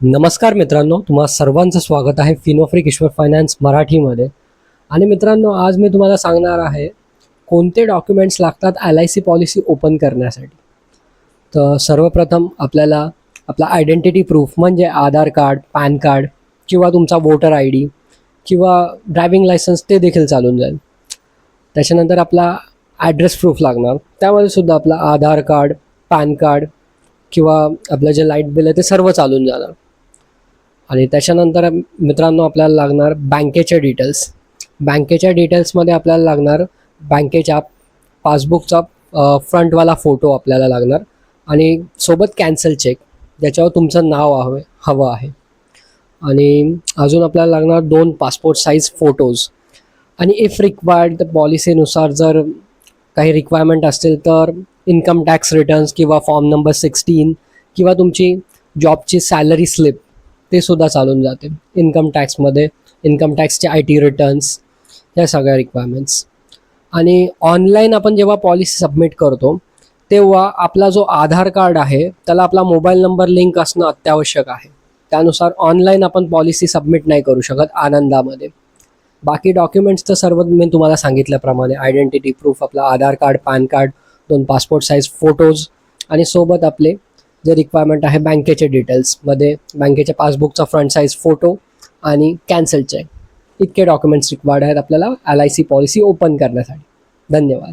नमस्कार मित्रांनो, तुम्हा सर्वांचं स्वागत आहे फिनोफ्री किशोर फायनान्स मराठीमध्ये. आणि मित्रांनो, आज मी तुम्हाला सांगणार आहे कोणते डॉक्युमेंट्स लागतात LIC पॉलिसी ओपन करण्यासाठी. तर सर्वप्रथम आपल्याला आपला आयडेंटिटी प्रूफ म्हणजे आधार कार्ड, पॅन कार्ड किंवा तुमचा वोटर ID किंवा ड्रायव्हिंग लायसन्स ते देखील चालून जाईल. त्याच्यानंतर आपला ॲड्रेस प्रूफ लागणार, त्यामध्ये सुद्धा आपला आधार कार्ड, पॅन कार्ड किंवा आपलं जे लाईट बिल आहे ते सर्व चालून जाणार. आणि त्याच्यानंतर मित्रांनो आपल्याला लागणार बँकेचे डिटेल्स. बँकेच्या डिटेल्समध्ये आपल्याला लागणार बँकेच्या पासबुकचा फ्रंटवाला फोटो आपल्याला लागणार आणि सोबत कॅन्सल चेक ज्याच्यावर तुमचं नाव हवं आहे. आणि अजून आपल्याला लागणार 2 पासपोर्ट साईज फोटोज. आणि इफ रिक्वायर्ड पॉलिसीनुसार जर काही रिक्वायरमेंट असतील तर इन्कम टॅक्स रिटर्न्स किंवा फॉर्म नंबर 16 किंवा तुमची जॉबची सॅलरी स्लिप ते सुद्धा चालून जाते. इन्कम टॅक्सचे IT रिटर्न्स, या सगळ्या रिक्वायरमेंट्स. आणि ऑनलाईन आपण जेव्हा पॉलिसी सबमिट करतो तेव्हा आपला जो आधार कार्ड आहे त्याला आपला मोबाईल नंबर लिंक असणं अत्यावश्यक आहे. त्यानुसार ऑनलाईन आपण पॉलिसी सबमिट नाही करू शकत आनंदामध्ये. बाकी डॉक्युमेंट्स तर सर्व मी तुम्हाला सांगितल्याप्रमाणे आयडेंटिटी प्रूफ, आपला Aadhaar card, PAN card, 2 passport size photos आणि सोबत आपले जे रिक्वायरमेंट आहे बँकेचे डिटेल्समध्ये बँकेच्या पासबुकचा फ्रंट साईज फोटो आणि कॅन्सल चेक, इतके डॉक्युमेंट्स रिक्वायर्ड आहेत आपल्याला LIC पॉलिसी ओपन करण्यासाठी. धन्यवाद.